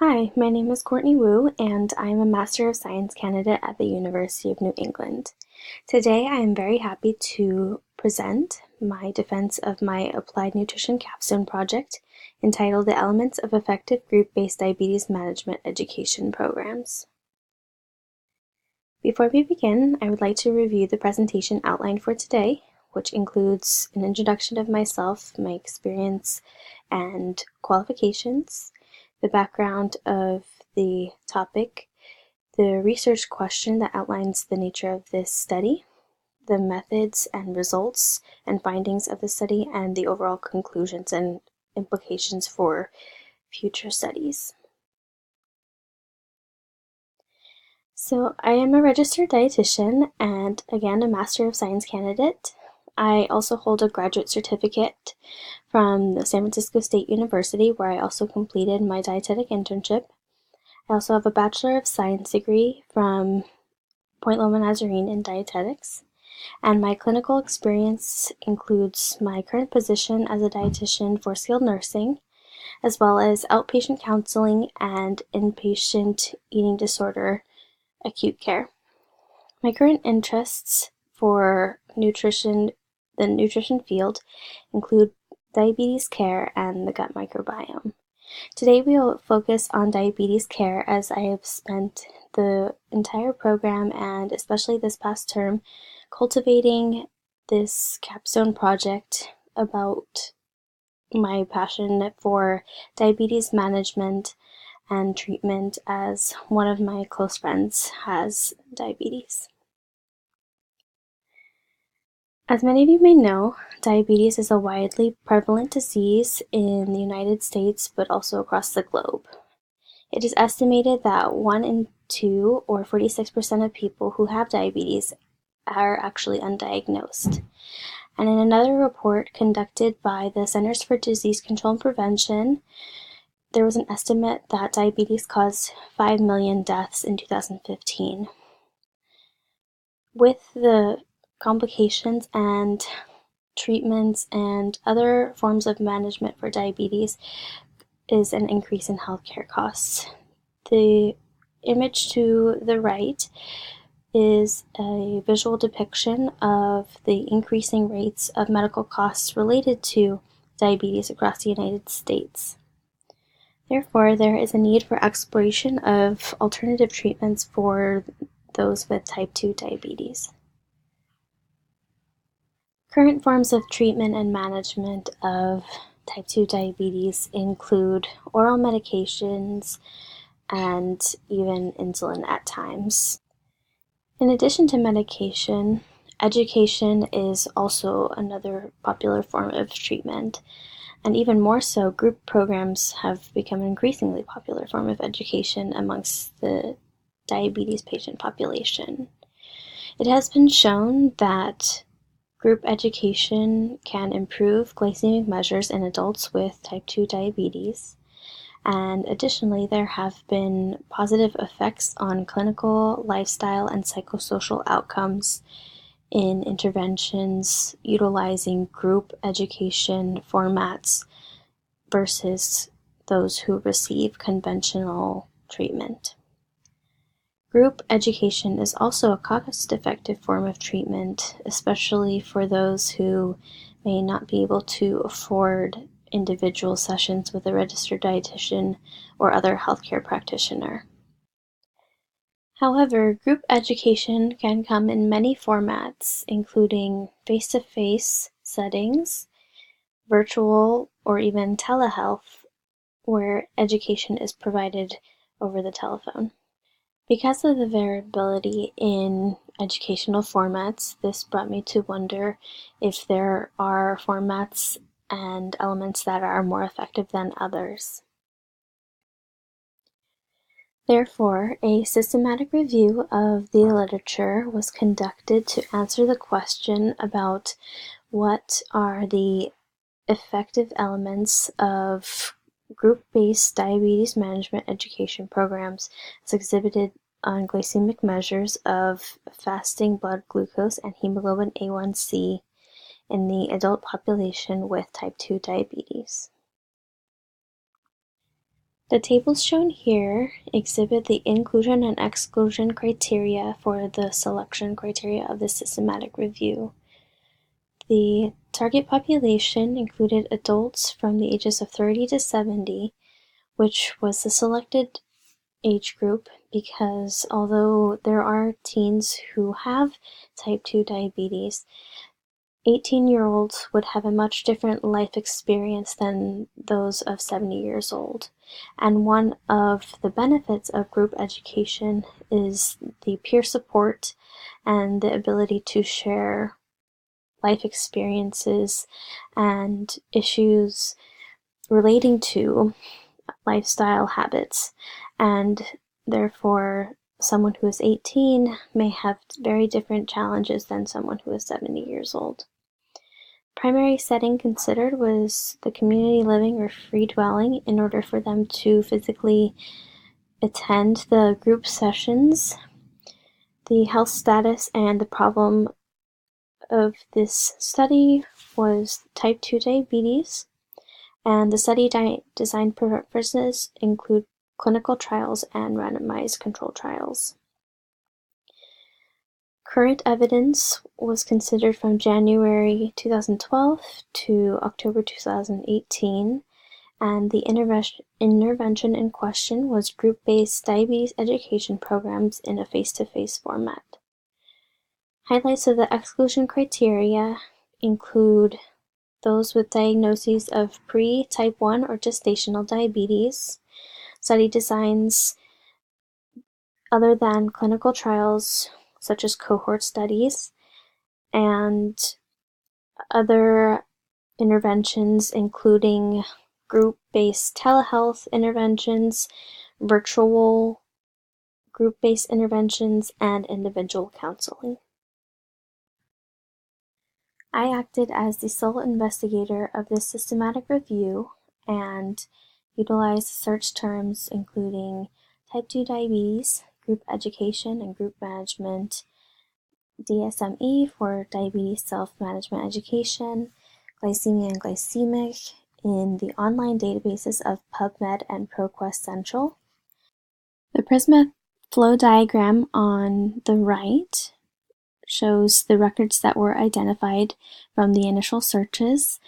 Hi, my name is Courtney Wu, and I'm a Master of Science candidate at the University of New England. Today, I am very happy to present my defense of my Applied Nutrition Capstone project entitled The Elements of Effective Group-Based Diabetes Management Education Programs. Before we begin, I would like to review the presentation outline for today, which includes an introduction of myself, my experience, and qualifications, the background of the topic, the research question that outlines the nature of this study, the methods and results and findings of the study, and the overall conclusions and implications for future studies. So I am a registered dietitian and again a Master of Science candidate. I also hold a graduate certificate from the San Francisco State University, where I also completed my dietetic internship. I also have a Bachelor of Science degree from Point Loma Nazarene in dietetics, and my clinical experience includes my current position as a dietitian for skilled nursing, as well as outpatient counseling and inpatient eating disorder acute care. My current interests for the nutrition field include diabetes care and the gut microbiome. Today we will focus on diabetes care, as I have spent the entire program and especially this past term cultivating this capstone project about my passion for diabetes management and treatment, as one of my close friends has diabetes. As many of you may know, diabetes is a widely prevalent disease in the United States, but also across the globe. It is estimated that 1 in 2, or 46% of people who have diabetes, are actually undiagnosed. And in another report conducted by the Centers for Disease Control and Prevention, there was an estimate that diabetes caused 5 million deaths in 2015. With the complications and treatments and other forms of management for diabetes is an increase in healthcare costs. The image to the right is a visual depiction of the increasing rates of medical costs related to diabetes across the United States. Therefore, there is a need for exploration of alternative treatments for those with type 2 diabetes. Current forms of treatment and management of type 2 diabetes include oral medications and even insulin at times. In addition to medication, education is also another popular form of treatment, and even more so, group programs have become an increasingly popular form of education amongst the diabetes patient population. It has been shown that group education can improve glycemic measures in adults with type 2 diabetes, and additionally, there have been positive effects on clinical, lifestyle, and psychosocial outcomes in interventions utilizing group education formats versus those who receive conventional treatment. Group education is also a cost-effective form of treatment, especially for those who may not be able to afford individual sessions with a registered dietitian or other healthcare practitioner. However, group education can come in many formats, including face-to-face settings, virtual, or even telehealth, where education is provided over the telephone. Because of the variability in educational formats, this brought me to wonder if there are formats and elements that are more effective than others. Therefore, a systematic review of the literature was conducted to answer the question about what are the effective elements of group-based diabetes management education programs as exhibited on glycemic measures of fasting blood glucose and hemoglobin A1C in the adult population with type 2 diabetes. The tables shown here exhibit the inclusion and exclusion criteria for the selection criteria of the systematic review. The target population included adults from the ages of 30 to 70, which was the selected age group because although there are teens who have type 2 diabetes, 18-year-olds would have a much different life experience than those of 70 years old. And one of the benefits of group education is the peer support and the ability to share life experiences and issues relating to lifestyle habits. And therefore, someone who is 18 may have very different challenges than someone who is 70 years old. Primary setting considered was the community living or free dwelling in order for them to physically attend the group sessions. The health status and the problem of this study was type 2 diabetes, and the study design purposes include clinical trials and randomized control trials. Current evidence was considered from January 2012 to October 2018, and the intervention in question was group-based diabetes education programs in a face-to-face format. Highlights of the exclusion criteria include those with diagnoses of pre-type 1 or gestational diabetes, study designs other than clinical trials such as cohort studies, and other interventions including group-based telehealth interventions, virtual group-based interventions, and individual counseling. I acted as the sole investigator of this systematic review and utilized search terms including type 2 diabetes, group education and group management, DSME for diabetes self-management education, glycemia and glycemic in the online databases of PubMed and ProQuest Central. The Prisma flow diagram on the right shows the records that were identified from the initial searches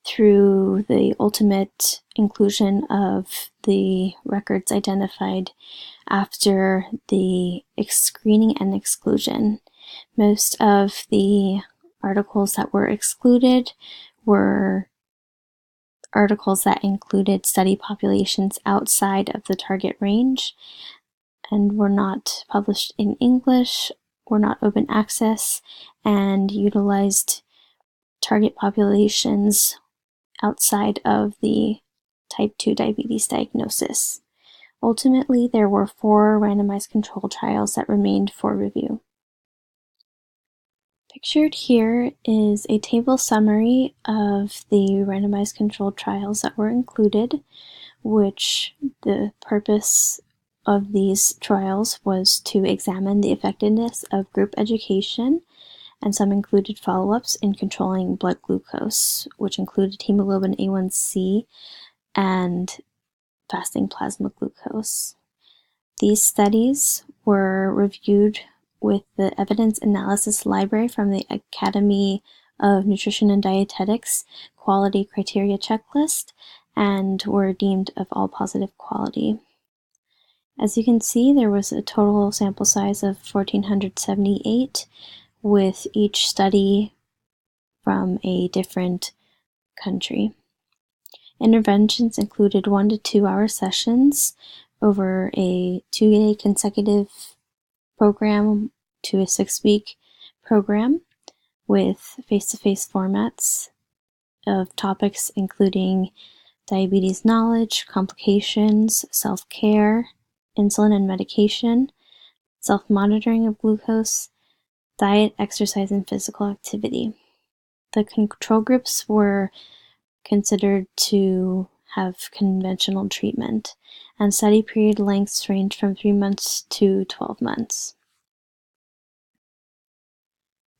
through the ultimate inclusion of the records identified after the screening and exclusion. Most of the articles that were excluded were articles that included study populations outside of the target range and were not published in English, were not open access, and utilized target populations outside of the type 2 diabetes diagnosis. Ultimately, there were 4 randomized control trials that remained for review. Pictured here is a table summary of the randomized controlled trials that were included, which the purpose of these trials was to examine the effectiveness of group education, and some included follow-ups in controlling blood glucose, which included hemoglobin A1C and fasting plasma glucose. These studies were reviewed with the Evidence Analysis Library from the Academy of Nutrition and Dietetics Quality Criteria Checklist and were deemed of all positive quality. As you can see, there was a total sample size of 1,478, with each study from a different country. Interventions included 1 to 2 hour sessions over a 2-day consecutive program to a 6-week program with face-to-face formats of topics including diabetes knowledge, complications, self-care, insulin and medication, self-monitoring of glucose, diet, exercise, and physical activity. The control groups were considered to have conventional treatment, and study period lengths ranged from 3 months to 12 months.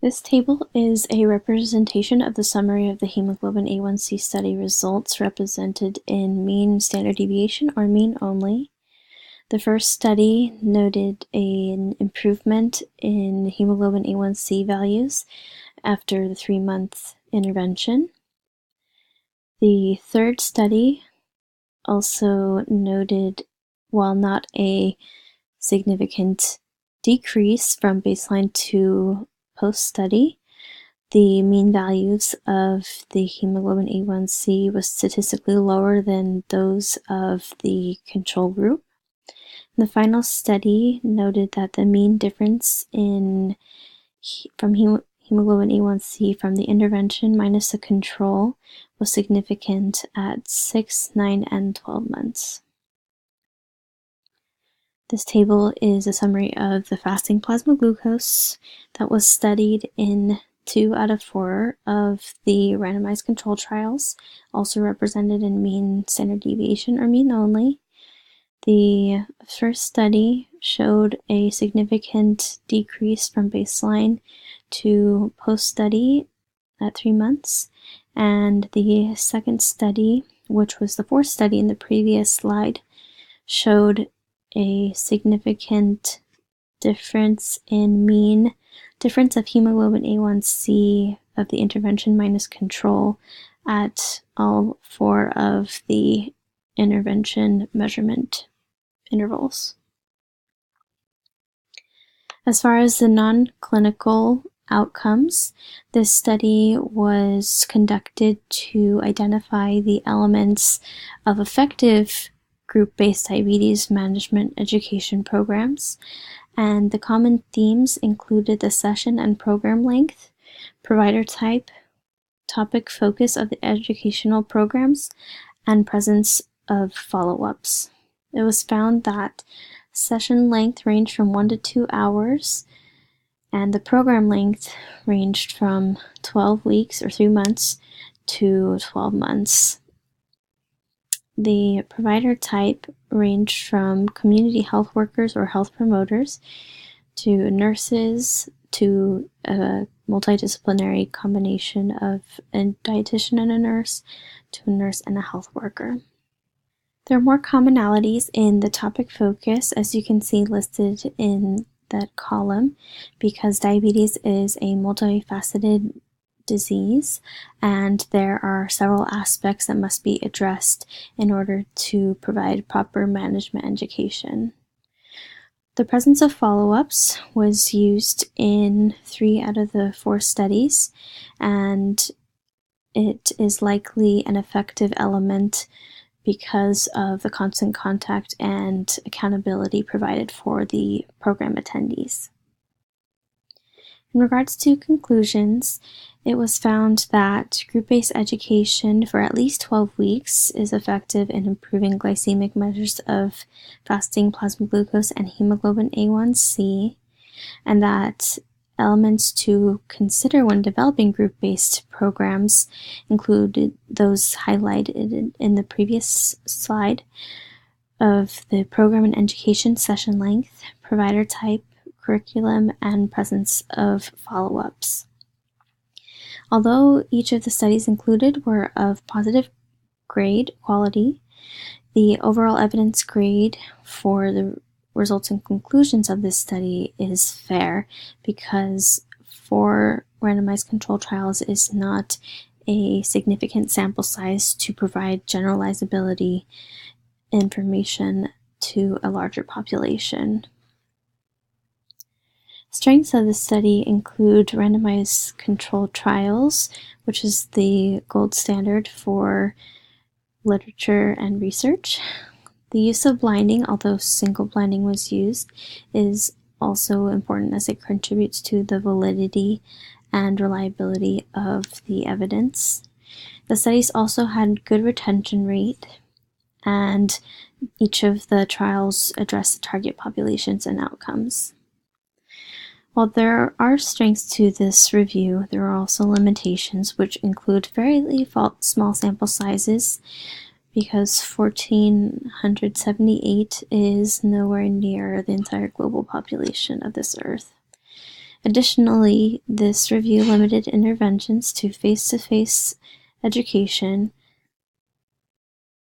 This table is a representation of the summary of the hemoglobin A1C study results represented in mean standard deviation or mean only. The first study noted an improvement in hemoglobin A1C values after the 3-month intervention. The third study also noted, while not a significant decrease from baseline to post-study, the mean values of the hemoglobin A1C was statistically lower than those of the control group. The final study noted that the mean difference from hemoglobin A1C from the intervention minus the control was significant at 6, 9, and 12 months. This table is a summary of the fasting plasma glucose that was studied in 2 out of 4 of the randomized control trials, also represented in mean standard deviation or mean only. The first study showed a significant decrease from baseline to post-study at 3 months, and the second study, which was the fourth study in the previous slide, showed a significant difference in mean difference of hemoglobin A1C of the intervention minus control at all 4 of the intervention measurement intervals. As far as the non-clinical outcomes, this study was conducted to identify the elements of effective group-based diabetes management education programs, and the common themes included the session and program length, provider type, topic focus of the educational programs, and presence of follow-ups. It was found that session length ranged from 1 to 2 hours, and the program length ranged from 12 weeks or 3 months to 12 months. The provider type ranged from community health workers or health promoters to nurses to a multidisciplinary combination of a dietitian and a nurse to a nurse and a health worker. There are more commonalities in the topic focus, as you can see listed in that column, because diabetes is a multifaceted disease and there are several aspects that must be addressed in order to provide proper management education. The presence of follow-ups was used in 3 out of the 4 studies, and it is likely an effective element because of the constant contact and accountability provided for the program attendees. In regards to conclusions, it was found that group-based education for at least 12 weeks is effective in improving glycemic measures of fasting plasma glucose and hemoglobin A1C, and that elements to consider when developing group-based programs included those highlighted in the previous slide of the program and education session length, provider type, curriculum, and presence of follow-ups. Although each of the studies included were of positive grade quality, the overall evidence grade for the results and conclusions of this study is fair because 4 randomized control trials is not a significant sample size to provide generalizability information to a larger population. Strengths of the study include randomized controlled trials, which is the gold standard for literature and research. The use of blinding, although single blinding was used, is also important as it contributes to the validity and reliability of the evidence. The studies also had good retention rate, and each of the trials addressed the target populations and outcomes. While there are strengths to this review, there are also limitations, which include fairly small sample sizes, because 1,478 is nowhere near the entire global population of this Earth. Additionally, this review limited interventions to face-to-face education